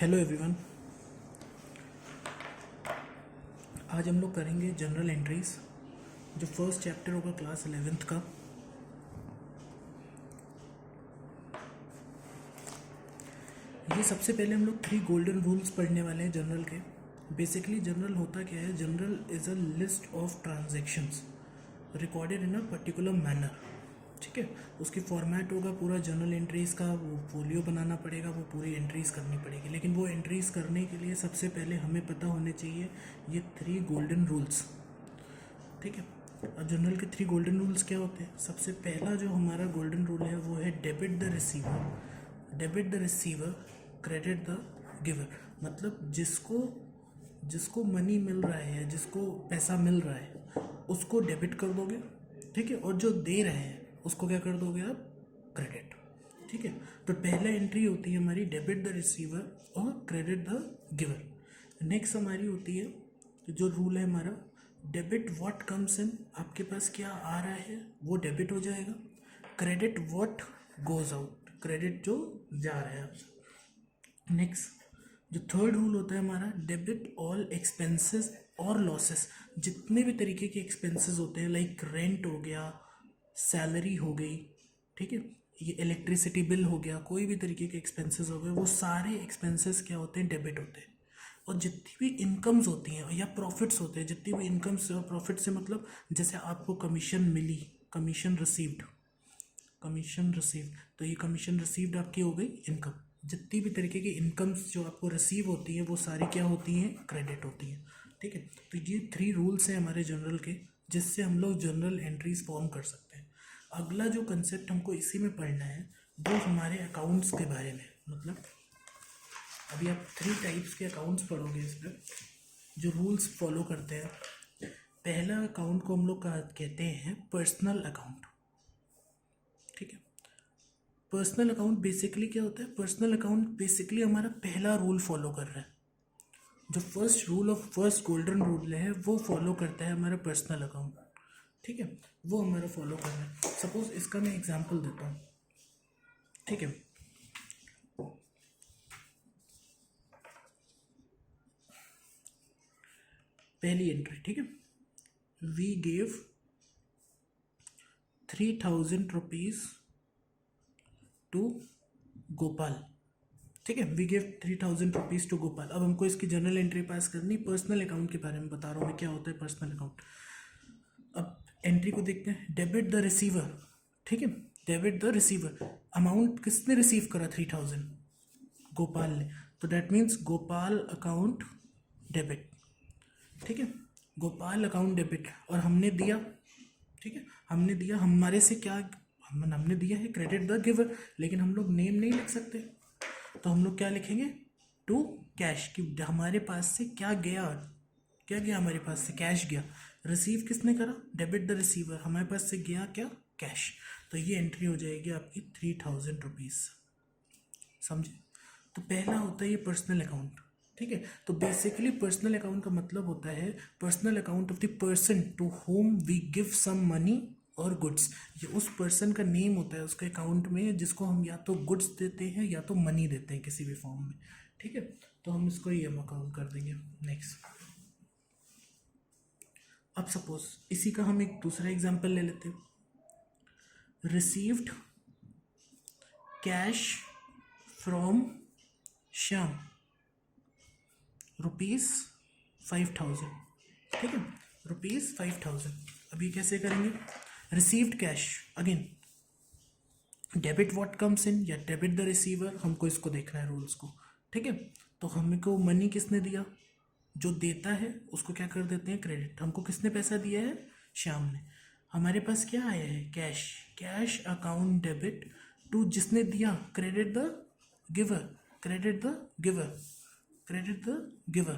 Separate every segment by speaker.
Speaker 1: Hello everyone. आज हम लोग करेंगे जनरल एंट्रीज, जो फर्स्ट चैप्टर होगा क्लास 11th का। ये सबसे पहले हम लोग 3 गोल्डन रूल्स पढ़ने वाले हैं जनरल के। बेसिकली जनरल होता क्या है? General is a list of transactions recorded in a particular manner. ठीक है, उसकी फॉर्मेट होगा पूरा जनरल एंट्रीज़ का। वो फोलियो बनाना पड़ेगा, वो पूरी एंट्रीज़ करनी पड़ेगी। लेकिन वो एंट्रीज़ करने के लिए सबसे पहले हमें पता होने चाहिए ये 3 गोल्डन रूल्स। ठीक है, अब जनरल के 3 गोल्डन रूल्स क्या होते हैं? सबसे पहला जो हमारा गोल्डन रूल है वो है debit the receiver credit the giver. मतलब जिसको मनी मिल रहा है या जिसको पैसा मिल रहा है उसको डेबिट कर दोगे। ठीक है, और जो दे रहे हैं उसको क्या कर दोगे आप? क्रेडिट। ठीक है, तो पहला एंट्री होती है हमारी डेबिट द रिसीवर और क्रेडिट द गिवर। नेक्स्ट हमारी होती है जो रूल है हमारा, डेबिट व्हाट कम्स इन। आपके पास क्या आ रहा है वो डेबिट हो जाएगा। Credit what goes out, credit जो जा रहा है आपसे। नेक्स्ट जो थर्ड रूल होता है हमारा, डेबिट ऑल एक्सपेंसेस और लॉसेस। जितने भी तरीके के एक्सपेंसेस होते हैं, लाइक रेंट हो गया, सैलरी हो गई, ठीक है, ये इलेक्ट्रिसिटी बिल हो गया, कोई भी तरीके के एक्सपेंसेस हो गए, वो सारे एक्सपेंसेस क्या होते हैं? डेबिट होते हैं। और जितनी भी इनकम्स होती हैं या प्रॉफिट्स होते हैं, जितनी भी इनकम्स और प्रॉफिट से मतलब जैसे आपको कमीशन मिली, कमीशन रिसीव्ड, तो ये कमीशन रिसीव्ड आपकी हो गई इनकम। जितनी भी तरीके की इनकम्स जो आपको रिसीव होती है वो सारी क्या होती हैं? क्रेडिट होती हैं। ठीक है, तो ये 3 रूल्स हैं हमारे जनरल के, जिससे हम लोग जनरल एंट्रीज फॉर्म कर सकते हैं। अगला जो कंसेप्ट हमको इसी में पढ़ना है वो हमारे अकाउंट्स के बारे में। मतलब अभी आप 3 टाइप्स के अकाउंट्स पढ़ोगे इसमें, जो रूल्स फॉलो करते हैं। पहला अकाउंट को हम लोग कहते हैं पर्सनल अकाउंट। ठीक है, पर्सनल अकाउंट बेसिकली क्या होता है? पर्सनल अकाउंट बेसिकली हमारा पहला रूल फॉलो कर रहा है। जो first rule of first golden rule है वो फॉलो करता है हमारा पर्सनल अकाउंट। ठीक है, वो हमारा फॉलो कर रहा है। सपोज इसका मैं एग्जांपल देता हूँ। ठीक है, पहली एंट्री, ठीक है, we gave 3000 rupees to Gopal. ठीक है, we give 3000 rupees to Gopal. अब हमको इसकी जनरल एंट्री पास करनी। पर्सनल अकाउंट के बारे में बता रहा हूँ मैं, क्या होता है पर्सनल अकाउंट। अब एंट्री को देखते हैं, डेबिट द रिसीवर। ठीक है, डेबिट द रिसीवर, अमाउंट किसने रिसीव करा? 3000, गोपाल ने। तो that means Gopal account debit. ठीक है, गोपाल अकाउंट डेबिट, और हमने दिया। ठीक है, हमने दिया, हमारे से क्या हमने दिया है? Credit the giver. लेकिन हम लोग नेम नहीं लिख सकते, तो हम लोग क्या लिखेंगे? टू कैश, कि हमारे पास से क्या गया, क्या गया हमारे पास से? कैश गया। रिसीव किसने करा? डेबिट द रिसीवर, हमारे पास से गया क्या? कैश। तो ये एंट्री हो जाएगी आपकी 3000 रुपीज। समझे? तो पहला होता है ये पर्सनल अकाउंट। ठीक है, तो बेसिकली पर्सनल अकाउंट का मतलब होता है personal account of the person to whom we give some money और गुड्स। ये उस पर्सन का नेम होता है उसके अकाउंट में, जिसको हम या तो गुड्स देते हैं या तो मनी देते हैं किसी भी फॉर्म में। ठीक है, तो हम इसको ये अकाउंट कर देंगे। नेक्स्ट, अब सपोज इसी का हम एक दूसरा एग्जांपल ले लेते हैं। Received cash from Shyam ₹5000। ठीक है, ₹5000। अभी कैसे करेंगे? Received cash, again debit what comes in या डेबिट द रिसीवर, हमको इसको देखना है रूल्स को। ठीक है, तो हमको मनी किसने दिया? जो देता है उसको क्या कर देते हैं? क्रेडिट। हमको किसने पैसा दिया है? श्याम ने। हमारे पास क्या आया है? Cash. Cash account debit to जिसने दिया, credit the giver, credit the giver, credit the giver.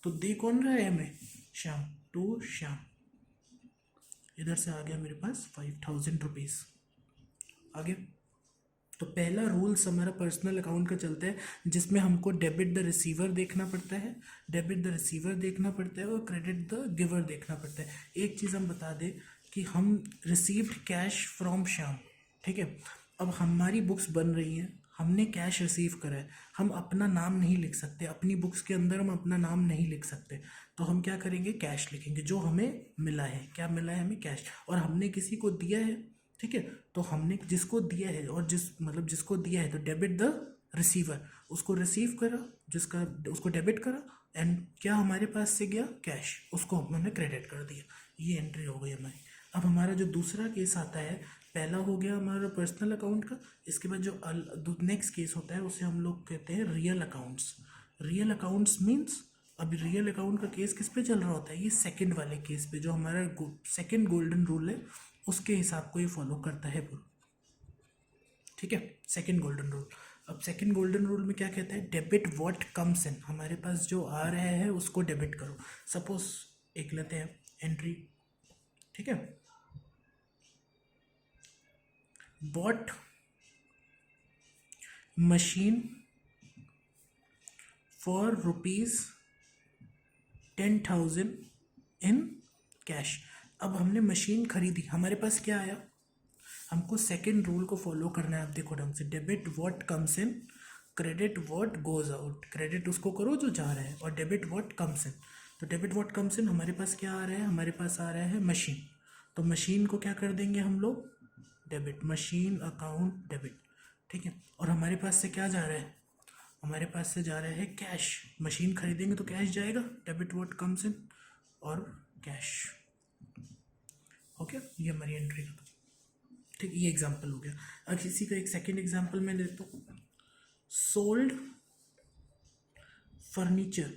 Speaker 1: तो दे कौन रहा है हमें? श्याम, टू श्याम। इधर से आ गया मेरे पास 5000 रुपीज। आगे तो पहला रूल्स हमारा पर्सनल अकाउंट का चलता है, जिसमें हमको डेबिट द रिसीवर देखना पड़ता है, डेबिट द रिसीवर देखना पड़ता है, और क्रेडिट द गिवर देखना पड़ता है। एक चीज़ हम बता दें कि हम रिसीव्ड कैश फ्रॉम श्याम। ठीक है, अब हमारी बुक्स बन रही हैं, हमने कैश रिसीव करा है, हम अपना नाम नहीं लिख सकते, अपनी बुक्स के अंदर हम अपना नाम नहीं लिख सकते, तो हम क्या करेंगे, कैश लिखेंगे। जो हमें मिला है, क्या मिला है हमें, कैश। और हमने किसी को दिया है, ठीक है, तो हमने जिसको दिया है और जिसको दिया है, तो डेबिट द रिसीवर, उसको रिसीव करा, जिसका उसको डेबिट करा, एंड क्या हमारे पास से गया, कैश, उसको हमने क्रेडिट कर दिया। ये एंट्री हो गई हमारी। अब हमारा जो दूसरा केस आता है, पहला हो गया हमारा पर्सनल अकाउंट का, इसके बाद जो नेक्स्ट केस होता है उसे हम लोग कहते हैं real accounts. Real accounts means, अभी रियल अकाउंट का केस किस पे चल रहा होता है, ये सेकंड वाले केस पे, जो हमारा सेकंड गोल्डन रूल है उसके हिसाब को ये फॉलो करता है पूरा, ठीक है, सेकंड गोल्डन रूल। अब सेकंड गोल्डन रूल में क्या कहता है, डेबिट व्हाट कम्स इन, हमारे पास जो आ रहा है उसको डेबिट करो। सपोज एक लेते हैं एंट्री, ठीक है, bought machine for ₹10,000 in cash. अब हमने मशीन खरीदी, हमारे पास क्या आया, हमको सेकंड रूल को फॉलो करना है। आप देखो ढंग से, debit what comes in, credit what goes out. Credit उसको करो जो जा रहा है, और डेबिट व्हाट कम्स इन। तो डेबिट व्हाट कम्स इन, हमारे पास क्या आ रहा है, हमारे पास आ रहा है मशीन, तो मशीन को क्या कर देंगे हम लोग, डेबिट, मशीन अकाउंट डेबिट, ठीक है। और हमारे पास से क्या जा रहा है, हमारे पास से जा रहा है कैश, मशीन खरीदेंगे तो कैश जाएगा, डेबिट व्हाट कम्स इन और कैश। ओके, ये हमारी एंट्री का, ठीक, ये एग्जांपल हो गया। अब इसी का एक सेकंड एग्जांपल मैं देता हूँ, sold furniture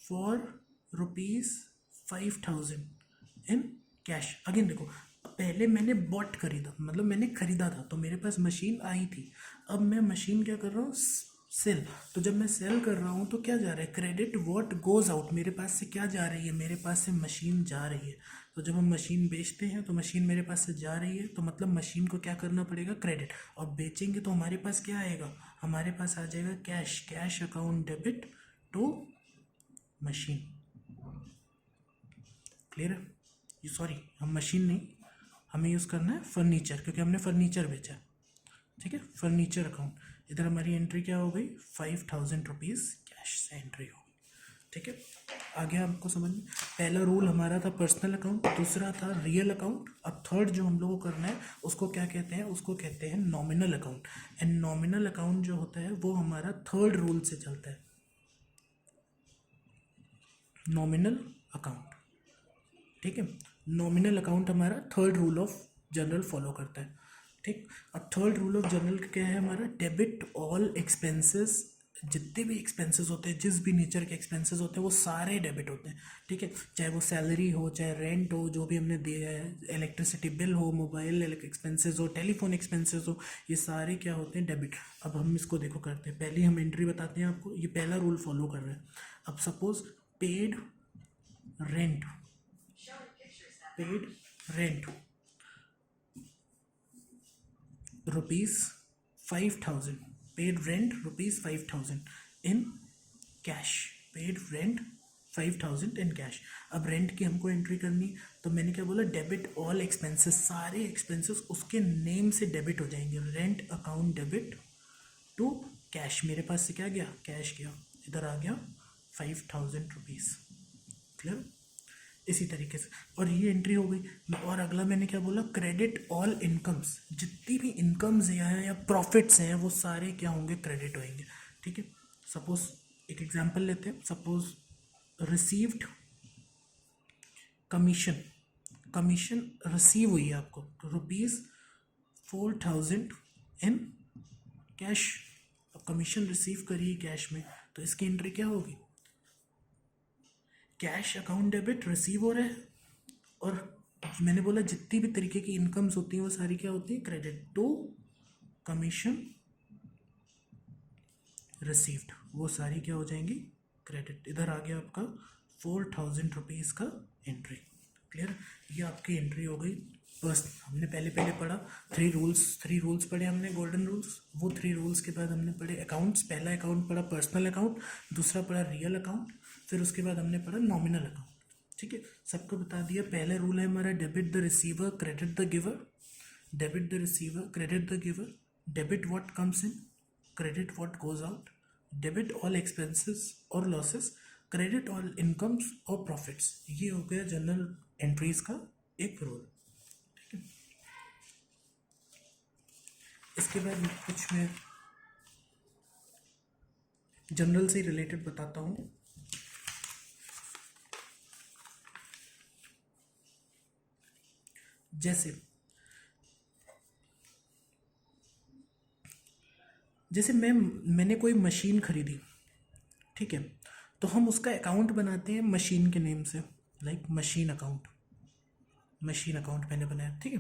Speaker 1: for ₹5,000 in cash. Again देखो, पहले मैंने बॉट खरीदा, मतलब मैंने खरीदा था, तो मेरे पास मशीन आई थी। अब मैं मशीन क्या कर रहा हूँ, सेल। तो जब मैं सेल कर रहा हूँ तो क्या जा रहा है, क्रेडिट व्हाट गोज आउट, मेरे पास से क्या जा रही है, मेरे पास से मशीन जा रही है। तो जब हम मशीन बेचते हैं तो मशीन मेरे पास से जा रही है, तो मतलब मशीन को क्या करना पड़ेगा, क्रेडिट। और बेचेंगे तो हमारे पास क्या आएगा, हमारे पास आ जाएगा cash, cash account debit to machine. Clear है, ये सॉरी, हम मशीन नहीं, हमें यूज़ करना है फर्नीचर, क्योंकि हमने फर्नीचर बेचा, ठीक है, फर्नीचर अकाउंट। इधर हमारी एंट्री क्या हो गई, ₹5,000 कैश से एंट्री हो गई, ठीक है। आगे आपको समझ में, पहला रूल हमारा था पर्सनल अकाउंट, दूसरा था रियल अकाउंट। अब थर्ड जो हम लोगों को करना है उसको क्या कहते हैं, उसको कहते हैं nominal account. And nominal account जो होता है वो हमारा थर्ड रूल से चलता है, नॉमिनल अकाउंट, ठीक है। नॉमिनल अकाउंट हमारा third rule of general follow करता है, ठीक। अब थर्ड रूल ऑफ जनरल क्या है हमारा, डेबिट ऑल एक्सपेंसेस, जितने भी एक्सपेंसेस होते हैं, जिस भी नेचर के एक्सपेंसेस होते हैं वो सारे डेबिट होते हैं, ठीक है। चाहे वो सैलरी हो, चाहे रेंट हो, जो भी हमने दिया है, इलेक्ट्रिसिटी बिल हो, मोबाइल एक्सपेंसेस हो, टेलीफोन एक्सपेंसेस हो, ये सारे क्या होते हैं, डेबिट। अब हम इसको देखो करते हैं, पहले हम एंट्री बताते हैं आपको, ये पहला रूल फॉलो कर रहे हैं। अब suppose paid rent, paid rent ₹5,000, paid rent ₹5,000 in cash, paid rent 5,000 in cash। अब रेंट की हमको एंट्री करनी, तो मैंने क्या बोला, डेबिट ऑल एक्सपेंसेस, सारे एक्सपेंसेस उसके नेम से डेबिट हो जाएंगे, rent account debit to cash. मेरे पास से क्या गया, कैश गया, इधर आ गया ₹5,000। क्लियर, इसी तरीके से, और ये एंट्री हो गई। और अगला मैंने क्या बोला, क्रेडिट ऑल इनकम्स, जितनी भी इनकम्स या प्रॉफिट्स हैं वो सारे क्या होंगे, क्रेडिट होंगे, ठीक है। सपोज एक एग्जांपल लेते हैं, suppose received commission, commission receive हुई है आपको, ₹4,000 इन कैश। अब कमीशन रिसीव करी है कैश में, तो इसकी एंट्री क्या होगी, कैश अकाउंट डेबिट रिसीव हो रहा है, और मैंने बोला जितनी भी तरीके की इनकम्स होती हैं वो सारी क्या होती है, क्रेडिट टू कमीशन रिसीव्ड, वो सारी क्या हो जाएंगी, क्रेडिट। इधर आ गया आपका ₹4,000 का एंट्री। क्लियर, ये आपकी एंट्री हो गई। बस हमने पहले पढ़ा थ्री रूल्स पढ़े हमने, गोल्डन रूल्स। वो 3 रूल्स के बाद हमने पढ़े अकाउंट्स। पहला अकाउंट पढ़ा पर्सनल अकाउंट, दूसरा पढ़ा रियल अकाउंट, फिर उसके बाद हमने पढ़ा नॉमिनल अकाउंट, ठीक है। सबको बता दिया। पहला रूल है हमारा, debit the receiver credit the giver, debit the receiver credit the giver. Debit what comes in, credit what goes out, debit all expenses और लॉसेस, क्रेडिट ऑल इनकम्स और प्रॉफिट्स। ये हो गया जनरल एंट्रीज का एक rule. ठीक है, इसके बाद कुछ मैं जनरल से रिलेटेड बताता हूँ। जैसे जैसे मैंने कोई मशीन खरीदी, ठीक है, तो हम उसका अकाउंट बनाते हैं मशीन के नेम से, like machine account, machine account मैंने बनाया, ठीक है।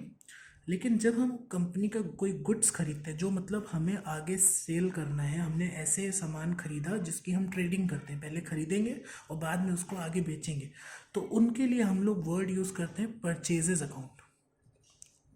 Speaker 1: लेकिन जब हम कंपनी का कोई गुड्स खरीदते हैं, जो मतलब हमें आगे सेल करना है, हमने ऐसे सामान खरीदा जिसकी हम ट्रेडिंग करते हैं, पहले खरीदेंगे और बाद में उसको आगे बेचेंगे, तो उनके लिए हम लोग वर्ड यूज़ करते हैं परचेजेज अकाउंट।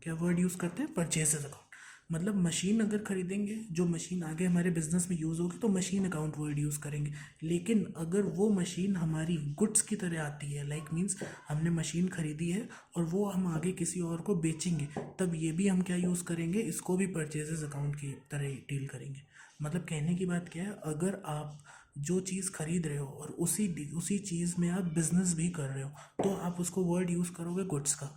Speaker 1: क्या वर्ड यूज़ करते हैं? Purchases account. मतलब मशीन अगर खरीदेंगे, जो मशीन आगे हमारे बिजनेस में यूज़ होगी, तो मशीन अकाउंट वर्ड यूज़ करेंगे। लेकिन अगर वो मशीन हमारी गुड्स की तरह आती है, लाइक मीन्स हमने मशीन खरीदी है और वो हम आगे किसी और को बेचेंगे, तब ये भी हम क्या यूज़ करेंगे, इसको भी परचेजेज अकाउंट की तरह डील करेंगे। मतलब कहने की बात क्या है, अगर आप जो चीज़ खरीद रहे हो और उसी चीज़ में आप बिजनेस भी कर रहे हो, तो आप उसको वर्ड यूज़ करोगे गुड्स का,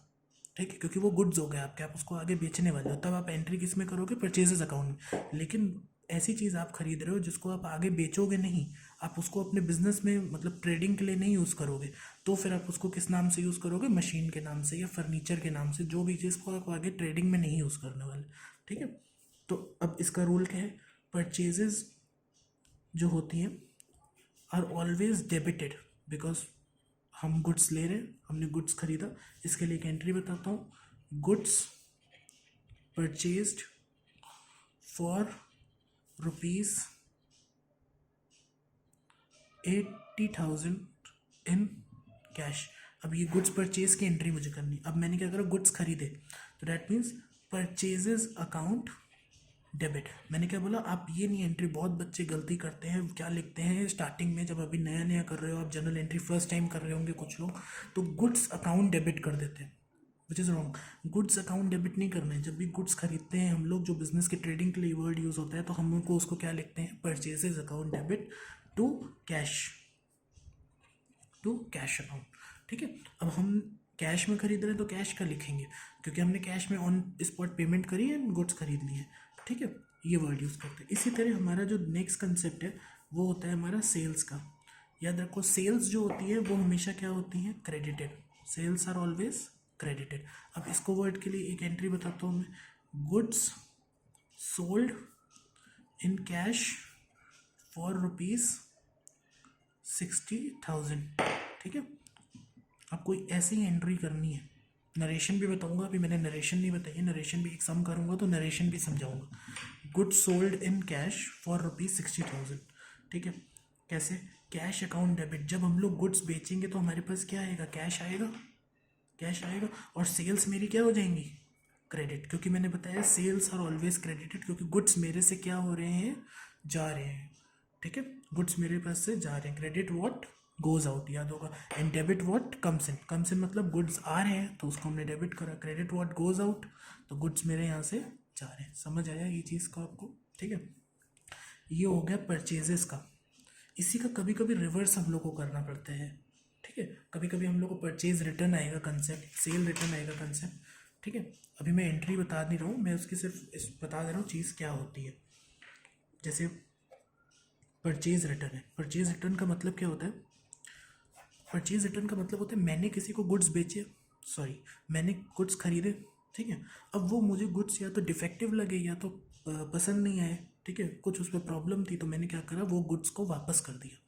Speaker 1: ठीक है, क्योंकि वो गुड्स हो गए आपके, आप उसको आगे बेचने वाले हो, तब आप एंट्री किस में करोगे? परचेजेस अकाउंट में। लेकिन ऐसी चीज़ आप खरीद रहे हो जिसको आप आगे बेचोगे नहीं, आप उसको अपने बिजनेस में मतलब ट्रेडिंग के लिए नहीं यूज़ करोगे, तो फिर आप उसको किस नाम से यूज़ करोगे? मशीन के नाम से या फर्नीचर के नाम से, जो भी चीज़ को आप आगे ट्रेडिंग में नहीं यूज़ करने वाले। ठीक है, तो अब इसका रूल क्या है? परचेजेस जो होती हैं आर ऑलवेज डेबिटेड, बिकॉज हम गुड्स ले रहे हैं, हमने गुड्स खरीदा। इसके लिए एक एंट्री बताता हूँ, goods purchased for rupees 80,000 in cash. अब ये गुड्स परचेज की एंट्री मुझे करनी। अब मैंने क्या करा? गुड्स खरीदे, तो that means purchases account debit. मैंने क्या बोला? आप ये नहीं एंट्री, बहुत बच्चे गलती करते हैं, क्या लिखते हैं स्टार्टिंग में, जब अभी नया नया कर रहे हो आप, जनरल एंट्री फर्स्ट टाइम कर रहे होंगे कुछ लोग, तो गुड्स अकाउंट डेबिट कर देते हैं, which is wrong. Goods account debit नहीं करना है। जब भी गुड्स खरीदते हैं हम लोग, जो बिजनेस के ट्रेडिंग के लिए वर्ड यूज़ होता है, तो हम उनको उसको क्या लिखते हैं? Purchases account debit to cash, to cash account. ठीक है, अब हम कैश में खरीद रहे हैं तो कैश का लिखेंगे, क्योंकि हमने कैश में ऑन स्पॉट पेमेंट करी है, गुड्स खरीद लिए। ठीक है, ये वर्ड यूज़ करते हैं। इसी तरह हमारा जो नेक्स्ट कंसेप्ट है वो होता है हमारा सेल्स का। याद रखो, सेल्स जो होती है वो हमेशा क्या होती है? Credited. Sales are always credited. अब इसको वर्ड के लिए एक एंट्री बताता हूँ मैं, goods sold in cash for rupees 60,000। ठीक है, अब कोई ऐसी एंट्री करनी है। नरेशन भी बताऊंगा, अभी मैंने नरेशन नहीं बताई है, नरेशन भी एक सम करूंगा तो नरेशन भी समझाऊंगा। Goods sold in cash for rupees 60,000। ठीक है, कैसे? Cash account debit. जब हम लोग गुड्स बेचेंगे तो हमारे पास क्या आएगा? कैश आएगा, कैश आएगा। और सेल्स मेरी क्या हो जाएंगी? क्रेडिट, क्योंकि मैंने बताया सेल्स आर ऑलवेज क्रेडिटेड, क्योंकि गुड्स मेरे से क्या हो रहे हैं? जा रहे हैं। ठीक है, गुड्स मेरे पास से जा रहे हैं। क्रेडिट व्हाट गोज आउट, याद होगा। And debit what comes in. Comes in मतलब गुड्स आ रहे हैं तो उसको हमने डेबिट करा। क्रेडिट व्हाट गोज आउट, तो गुड्स मेरे यहाँ से जा रहे हैं। समझ आया ये चीज़ का आपको? ठीक है, ये हो गया परचेजेस का। इसी का कभी कभी रिवर्स हम लोग को करना पड़ता है। ठीक है, कभी कभी हम लोग को परचेज रिटर्न आएगा कंसेप्ट, सेल रिटर्न आएगा कंसेप्ट। ठीक है, अभी मैं एंट्री बता नहीं रहा हूँ, मैं उसकी सिर्फ बता दे रहा हूँ चीज़ क्या होती है। जैसे परचेज रिटर्न है, परचेज रिटर्न का मतलब क्या होता है? परचेज रिटर्न का मतलब होता है मैंने किसी को गुड्स बेचे, सॉरी मैंने गुड्स खरीदे, ठीक है, अब वो मुझे गुड्स या तो डिफेक्टिव लगे या तो पसंद नहीं आए, ठीक है, कुछ उस पर प्रॉब्लम थी, तो मैंने क्या करा? वो गुड्स को वापस कर दिया।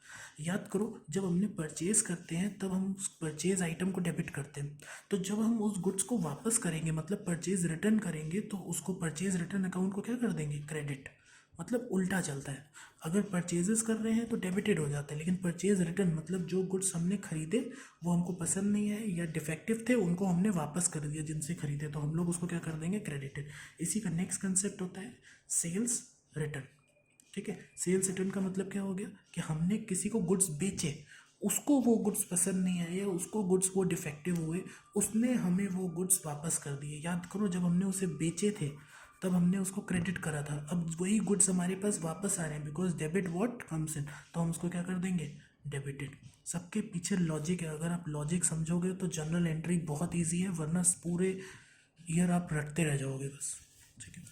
Speaker 1: याद करो, जब हमने परचेज करते हैं तब हम उस परचेज आइटम को डेबिट करते हैं, तो जब हम उस गुड्स को वापस करेंगे मतलब परचेज रिटर्न करेंगे, तो उसको परचेज रिटर्न अकाउंट को क्या कर देंगे? क्रेडिट। मतलब उल्टा चलता है। अगर परचेजेस कर रहे हैं तो डेबिटेड हो जाता है, लेकिन परचेज रिटर्न मतलब जो गुड्स हमने खरीदे वो हमको पसंद नहीं आए या डिफेक्टिव थे, उनको हमने वापस कर दिया जिनसे खरीदे, तो हम लोग उसको क्या कर देंगे? क्रेडिटेड। इसी का नेक्स्ट कंसेप्ट होता है सेल्स रिटर्न। ठीक है, सेल्स रिटर्न का मतलब क्या हो गया? कि हमने किसी को गुड्स बेचे, उसको वो गुड्स पसंद नहीं आए या उसको गुड्स वो डिफेक्टिव हुए, उसने हमें वो गुड्स वापस कर दिए। याद करो, जब हमने उसे बेचे थे तब हमने उसको क्रेडिट करा था, अब वही गुड्स हमारे पास वापस आ रहे हैं because debit what comes in, तो हम उसको क्या कर देंगे, डेबिटेड। सबके पीछे लॉजिक है, अगर आप लॉजिक समझोगे तो जनरल एंट्री बहुत ईजी है, वरना पूरे ईयर आप रटते रह जाओगे बस। ठीक है,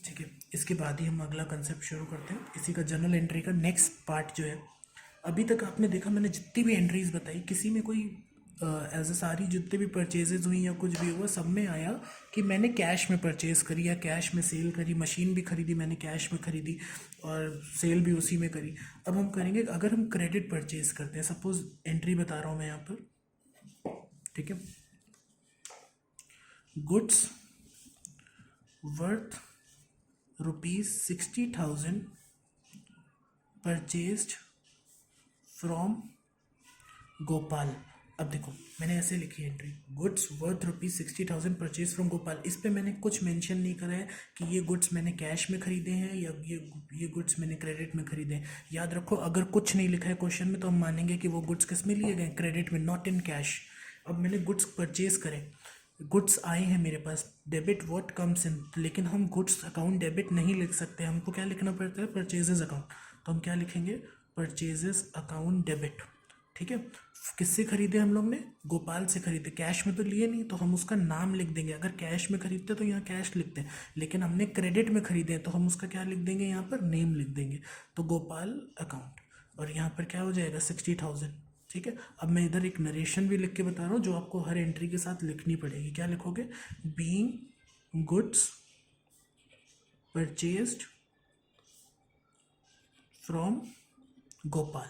Speaker 1: ठीक है, इसके बाद ही हम अगला कंसेप्ट शुरू करते हैं इसी का, जनरल एंट्री का नेक्स्ट पार्ट जो है। अभी तक आपने देखा मैंने जितनी भी एंट्रीज बताई, किसी में कोई एज अ सारी जितने भी परचेजेज हुई या कुछ भी हुआ, सब में आया कि मैंने कैश में परचेज करी या कैश में सेल करी, मशीन भी खरीदी मैंने कैश में खरीदी और सेल भी उसी में करी। अब हम करेंगे, अगर हम क्रेडिट परचेज करते हैं, सपोज एंट्री बता रहा हूँ मैं यहाँ पर, ठीक है, goods worth ₹60,000 purchased from Gopal. अब देखो मैंने ऐसे लिखी है entry, goods worth ₹60,000 purchase from Gopal. इस पे मैंने कुछ मेंशन नहीं करा है कि ये गुड्स मैंने कैश में खरीदे हैं या ये गुड्स मैंने क्रेडिट में खरीदे हैं। याद रखो, अगर कुछ नहीं लिखा है क्वेश्चन में तो हम मानेंगे कि वो गुड्स किस में लिए गए, क्रेडिट में, नॉट इन कैश। अब मैंने गुड्स परचेज करें, गुड्स आए हैं मेरे पास, डेबिट व्हाट कम्स इन, लेकिन हम गुड्स अकाउंट डेबिट नहीं लिख सकते, हमको क्या लिखना पड़ता है, परचेजेस अकाउंट। तो हम क्या लिखेंगे, परचेजेस अकाउंट डेबिट। ठीक है, किससे खरीदे हम लोग ने, गोपाल से खरीदे, कैश में तो लिए नहीं, तो हम उसका नाम लिख देंगे। अगर कैश में खरीदते तो यहाँ कैश लिखते हैं, लेकिन हमने क्रेडिट में खरीदे तो हम उसका क्या लिख देंगे, यहाँ पर नेम लिख देंगे। तो गोपाल अकाउंट, और यहाँ पर क्या हो जाएगा, 60,000। ठीक है, अब मैं इधर एक नरेशन भी लिख के बता रहा हूँ जो आपको हर एंट्री के साथ लिखनी पड़ेगी। क्या लिखोगे, being goods purchased from Gopal.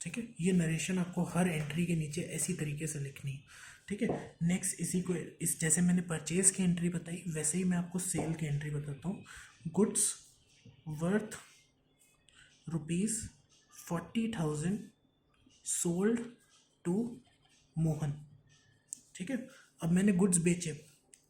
Speaker 1: ठीक है, ये नरेशन आपको हर एंट्री के नीचे ऐसी तरीके से लिखनी है। ठीक है, नेक्स्ट इसी को, इस जैसे मैंने परचेज की एंट्री बताई वैसे ही मैं आपको सेल की एंट्री बताता हूँ। Goods worth ₹40,000 sold to Mohan. ठीक है, अब मैंने गुड्स बेचे,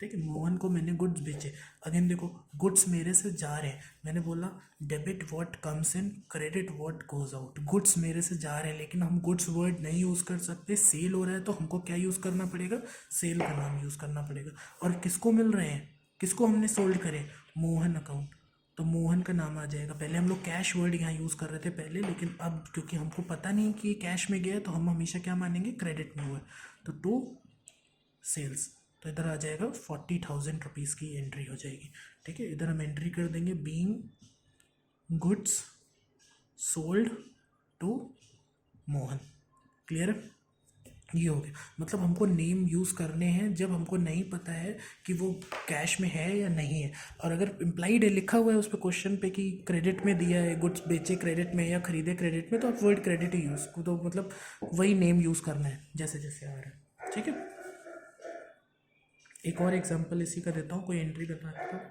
Speaker 1: ठीक है, मोहन को मैंने गुड्स बेचे। अगेन देखो, गुड्स मेरे से जा रहे हैं, मैंने बोला debit what comes in, credit what goes out. Goods मेरे से जा रहे हैं, लेकिन हम गुड्स वर्ड नहीं यूज़ कर सकते, सेल हो रहा है तो हमको क्या यूज़ करना पड़ेगा, सेल का नाम यूज़ करना पड़ेगा। और किसको मिल रहे हैं, किसको हमने सोल्ड करे, मोहन अकाउंट, तो मोहन का नाम आ जाएगा। पहले हम लोग कैश वर्ड यहाँ यूज़ कर रहे थे पहले, लेकिन अब क्योंकि हमको पता नहीं कि ये कैश में गया तो हम हमेशा क्या मानेंगे, क्रेडिट में हुआ है, तो टू सेल्स, तो इधर आ जाएगा 40,000 रुपीज़ की एंट्री हो जाएगी। ठीक है, इधर हम एंट्री कर देंगे being goods sold to Mohan. Clear है, ये हो गया। मतलब हमको नेम यूज़ करने हैं जब हमको नहीं पता है कि वो कैश में है या नहीं है, और अगर इम्प्लाइड है, लिखा हुआ है उस पर क्वेश्चन पे कि क्रेडिट में दिया है, गुड्स बेचे क्रेडिट में या खरीदे क्रेडिट में, तो आप वर्ड क्रेडिट ही यूज़, तो मतलब वही नेम यूज़ करना है जैसे जैसे आ रहा है। ठीक है, एक और एग्जांपल इसी का देता हूँ, कोई एंट्री बता देता हूँ।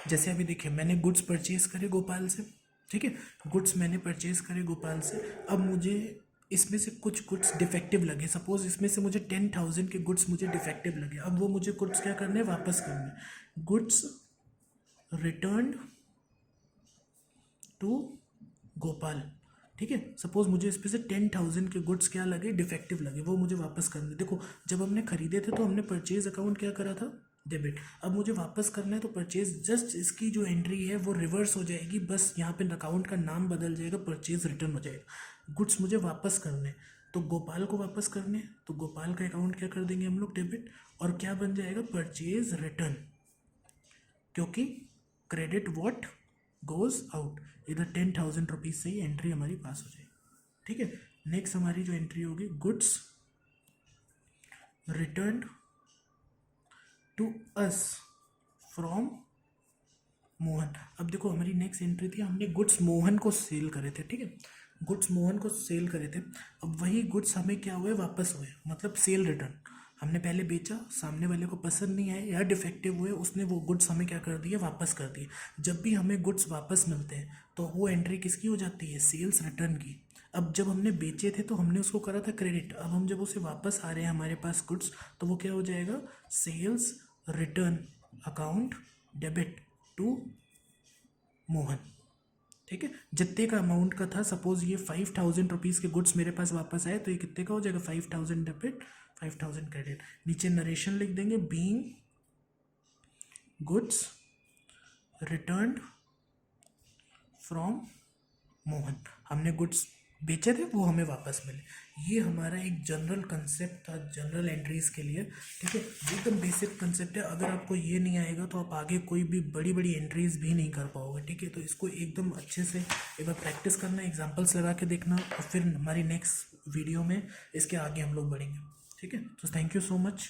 Speaker 1: जैसे अभी देखिए, मैंने गुड्स परचेज करे गोपाल से, ठीक है, गुड्स मैंने परचेज करे गोपाल से। अब मुझे इसमें से कुछ गुड्स डिफेक्टिव लगे, सपोज इसमें से मुझे 10,000 के गुड्स मुझे डिफेक्टिव लगे। अब वो मुझे गुड्स क्या करने हैं, वापस करने हैं। Goods return to Gopal. ठीक है, सपोज मुझे इस पे से 10,000 के गुड्स क्या लगे, डिफेक्टिव लगे, वो मुझे वापस करने। देखो, जब हमने खरीदे थे तो हमने परचेज अकाउंट क्या करा था, डेबिट। अब मुझे वापस करना है तो परचेज, जस्ट इसकी जो एंट्री है वो रिवर्स हो जाएगी, बस यहाँ पे अकाउंट का नाम बदल जाएगा, परचेज रिटर्न हो जाएगा। गुड्स मुझे वापस करने हैं तो गोपाल को वापस करने हैं, तो गोपाल का अकाउंट क्या कर देंगे हम लोग, डेबिट, और क्या बन जाएगा, परचेज रिटर्न, क्योंकि क्रेडिट व्हाट गोज आउट। इधर 10,000 रुपीज़ से ही एंट्री हमारी पास हो जाएगी। ठीक है, नेक्स्ट हमारी जो एंट्री होगी, goods return to us from Mohan. अब देखो, हमारी नेक्स्ट एंट्री थी, हमने गुड्स मोहन को सेल करे थे। ठीक है, गुड्स मोहन को सेल करे थे, अब वही गुड्स हमें क्या हुए, वापस हुए, मतलब सेल रिटर्न। हमने पहले बेचा, सामने वाले को पसंद नहीं आए या डिफेक्टिव हुए, उसने वो गुड्स हमें क्या कर दिए, वापस कर दिए। जब भी हमें गुड्स वापस मिलते हैं तो वो एंट्री किसकी हो जाती है, सेल्स रिटर्न की। अब जब हमने बेचे थे तो हमने उसको करा था क्रेडिट, अब हम जब उसे वापस आ रहे हैं हमारे पास गुड्स, तो वो क्या हो जाएगा, sales return account debit to Mohan. ठीक है, जितने का अमाउंट का था, सपोज ये 5,000 रुपीज़ के गुड्स मेरे पास वापस आए, तो ये कितने का हो जाएगा, 5,000 डेबिट 5,000 क्रेडिट। नीचे नरेशन लिख देंगे, being goods returned from Mohan, हमने गुड्स बेचे थे वो हमें वापस मिले। ये हमारा एक जनरल कंसेप्ट था जनरल एंट्रीज के लिए। ठीक है, एकदम बेसिक कंसेप्ट है, अगर आपको ये नहीं आएगा तो आप आगे कोई भी बड़ी बड़ी एंट्रीज भी नहीं कर पाओगे। ठीक है, तो इसको एकदम अच्छे से एक बार प्रैक्टिस करना, एग्जांपल्स लगा के देखना, और फिर हमारी नेक्स्ट वीडियो में इसके आगे हम लोग बढ़ेंगे। ठीक है, तो थैंक यू सो मच।